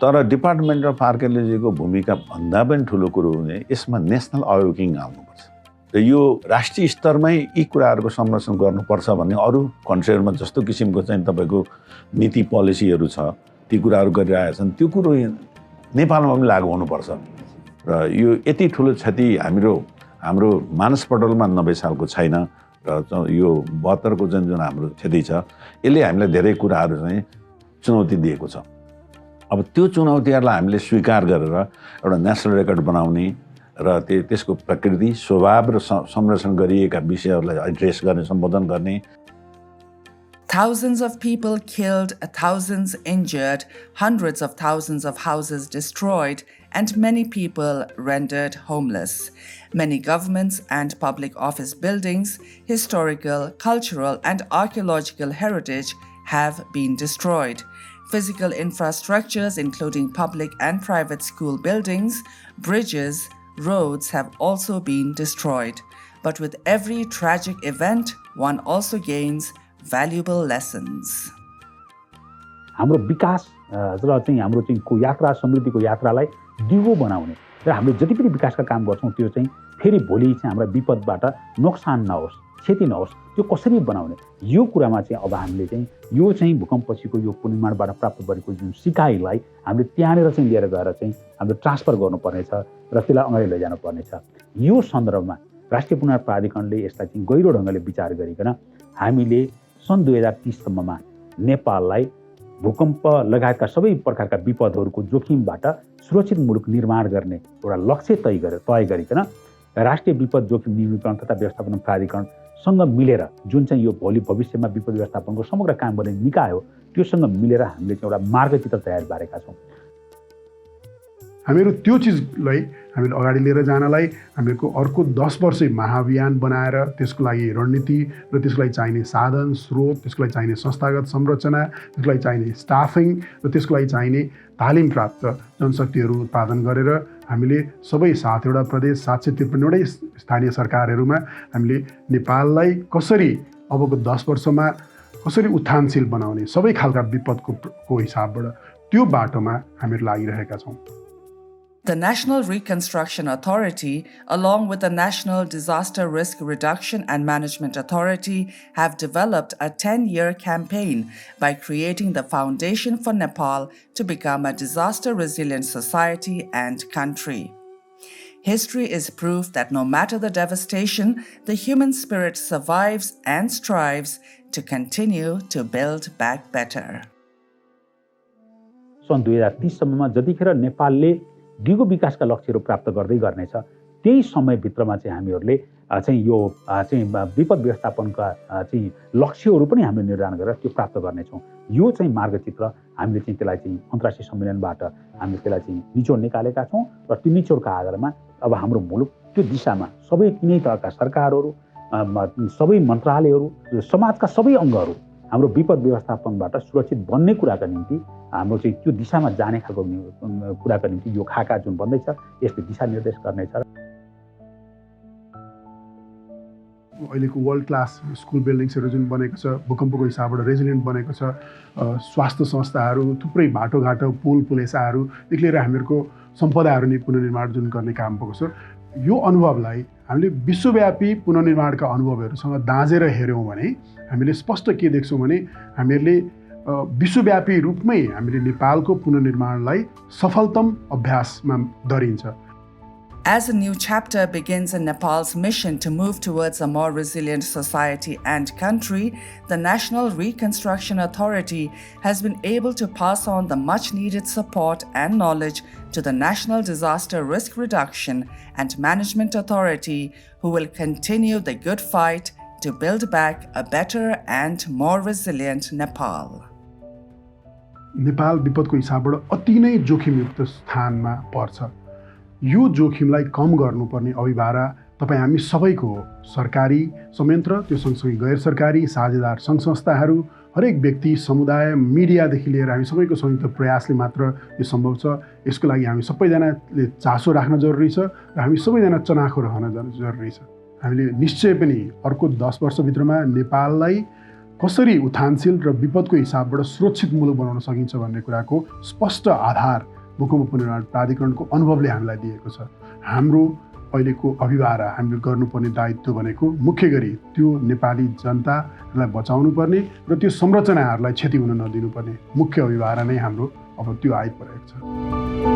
[SPEAKER 9] तर डिपार्टमेन्ट अफ आर्कियोलोजीको भूमिका भन्दा पनि ठुलो कुरो हुने यसमा नेसनल अवेकिङ आउनुपर्छ। र यो राष्ट्रिय स्तरमै यी कुराहरूको संरक्षण गर्नुपर्छ भन्ने अरू कन्ट्रीहरूमा जस्तो किसिमको चाहिँ तपाईँको नीति पोलिसीहरू छ, ती कुराहरू गरिरहेका छन्, त्यो कुरो नेपालमा पनि लागू हुनुपर्छ। र यो यति ठुलो क्षति हाम्रो मानसपटलमा 90 सालको छैन र यो 72 को जुन हाम्रो क्षति छ, यसले हामीलाई धेरै कुराहरू चाहिँ चुनौती दिएको छ। अब त्यो चुनौतीहरूलाई हामीले स्वीकार गरेर एउटा नेसनल रेकर्ड बनाउने र त्यसको प्रकृति, स्वभाव र संरक्षण गरिएका विषयहरूलाई एड्रेस गर्ने, सम्बोधन गर्ने।
[SPEAKER 2] Thousands of people killed, thousands injured, hundreds of thousands of houses destroyed, and many people rendered homeless. Many governments and public office buildings, historical, cultural, and archaeological heritage have been destroyed. Physical infrastructures, including public and private school buildings, bridges, roads have also been destroyed. But with every tragic event, one also gains valuable lessons.
[SPEAKER 19] हाम्रो विकास र चाहिँ हाम्रो चाहिँ को यात्रा, समृद्धिको यात्रालाई दिगो बनाउने र हामीले जति पनि विकासका काम गर्छौँ त्यो चाहिँ फेरि भोलि चाहिँ हाम्रा विपदबाट नोक्सान नहोस्, क्षति नहोस्, त्यो कसरी बनाउने, यो कुरामा चाहिँ अब हामीले चाहिँ यो चाहिँ भूकम्पपछिको यो पुनर्निर्माणबाट प्राप्त गरेको जुन सिकाइलाई हामीले त्यहाँनिर चाहिँ लिएर गएर चाहिँ हामीले ट्रान्सफर गर्नुपर्नेछ र त्यसलाई अगाडि लैजानुपर्नेछ। यो सन्दर्भमा राष्ट्रिय पुनर्निर्माण प्राधिकरणले यसलाई चाहिँ गहिरो ढङ्गले विचार गरिकन हामीले सन् 2030 सम्ममा नेपाललाई भूकम्प लगायतका सबै प्रकारका विपदहरूको जोखिमबाट सुरक्षित मुलुक निर्माण गर्ने एउटा लक्ष्य तय गरिकन राष्ट्रिय विपद जोखिम न्यूनीकरण तथा व्यवस्थापन प्राधिकरणसँग मिलेर जुन चाहिँ यो भोलि भविष्यमा विपद व्यवस्थापनको समग्र काम गर्ने निकाय हो त्योसँग मिलेर हामीले चाहिँ एउटा मार्गचित्र तयार पारेका छौँ।
[SPEAKER 4] हामीहरू त्यो चिजलाई हामीले अगाडि लिएर जानलाई हामीहरूको अर्को 10 वर्षै महाअभियान बनाएर त्यसको लागि रणनीति र त्यसको लागि चाहिने साधन स्रोत, त्यसको लागि चाहिने संस्थागत संरचना, त्यसको लागि चाहिने स्टाफिङ र त्यसको लागि चाहिने तालिम प्राप्त जनशक्तिहरू उत्पादन गरेर हामीले सबै 7वटा प्रदेश 753वटै स्थानीय सरकारहरूमा हामीले नेपाललाई कसरी अबको 10 वर्षमा कसरी उत्थानशील बनाउने सबै खालका विपदको हिसाबबाट त्यो बाटोमा हामीहरू लागिरहेका छौँ।
[SPEAKER 2] The National Reconstruction Authority, along with the National Disaster Risk Reduction and Management Authority, have developed a 10-year campaign by creating the foundation for Nepal to become a disaster-resilient society and country. History is proof that no matter the devastation, the human spirit survives and strives to continue to build back better.
[SPEAKER 19] सन् 2030 सम्ममा जतिखेर नेपालले दिगो विकासका लक्ष्यहरू प्राप्त गर्दै गर्नेछ त्यही समयभित्रमा चाहिँ हामीहरूले चाहिँ यो चाहिँ विपद व्यवस्थापनका चाहिँ लक्ष्यहरू पनि हामीले निर्धारण गरेर त्यो प्राप्त गर्नेछौँ। यो चाहिँ मार्गचित्र हामीले चाहिँ त्यसलाई चाहिँ अन्तर्राष्ट्रिय सम्मेलनबाट हामीले त्यसलाई चाहिँ निचोड निकालेका छौँ र त्यो निचोडका आधारमा अब हाम्रो मुलुक त्यो दिशामा सबै तिनै तहका सरकारहरू, सबै मन्त्रालयहरू, समाजका सबै अङ्गहरू हाम्रो विपद व्यवस्थापनबाट सुरक्षित बन्ने कुराका निम्ति हाम्रो चाहिँ त्यो दिशामा जाने खालको कुराका निम्ति यो खाका जुन बन्दैछ यसले दिशा निर्देश गर्नेछ।
[SPEAKER 4] अहिलेको वर्ल्ड क्लास स्कुल बिल्डिङ्सहरू जुन बनेको छ, भूकम्पको हिसाबबाट रेजिलियन्ट बनेको छ, स्वास्थ्य संस्थाहरू, थुप्रै बाटोघाटो, पुल पुलेसाहरूदेखि लिएर हामीहरूको सम्पदाहरू नै पुनर्निर्माण जुन गर्ने काम भएको छ, यो अनुभवलाई हामीले विश्वव्यापी पुनर्निर्माणका अनुभवहरूसँग दाँजेर हेऱ्यौँ भने हामीले स्पष्ट के देख्छौँ भने हामीहरूले विश्वव्यापी रूपमै हामीले नेपालको पुनर्निर्माणलाई सफलतम अभ्यासमा दरिन्छ।
[SPEAKER 2] As a new chapter begins in Nepal's mission to move towards a more resilient society and country, the National Reconstruction Authority has been able to pass on the much-needed support and knowledge to the National Disaster Risk Reduction and Management Authority, who will continue the good fight to build back a better and more resilient Nepal.
[SPEAKER 4] Nepal विपदको हिसाबबाट अति नै जोखिमयुक्त स्थानमा पर्छ। यो जोखिमलाई कम गर्नुपर्ने अभिभारा तपाईँ हामी सबैको सरकारी संयन्त्र, त्यो सँगसँगै गैर सरकारी साझेदार सङ्घ संस्थाहरू, हरेक व्यक्ति, समुदाय, मिडियादेखि लिएर हामी सबैको संयुक्त प्रयासले मात्र यो सम्भव छ। यसको लागि हामी सबैजनाले चासो राख्न जरुरी छ र हामी सबैजना चनाखो रहन जरुरी छ। हामीले निश्चय पनि अर्को 10 वर्षभित्रमा नेपाललाई कसरी उत्थानशील र विपदको हिसाबबाट सुरक्षित मुलुक बनाउन सकिन्छ भन्ने कुराको स्पष्ट आधार भूकम्प पुनर्निर्माण प्राधिकरणको अनुभवले हामीलाई दिएको छ। हाम्रो अहिलेको अभिभारा हामीले गर्नुपर्ने दायित्व भनेको मुख्य गरी त्यो नेपाली जनतालाई बचाउनु पर्ने र त्यो संरचनाहरूलाई क्षति हुन नदिनुपर्ने मुख्य अभिभारा नै हाम्रो अब त्यो आइपरेको छ।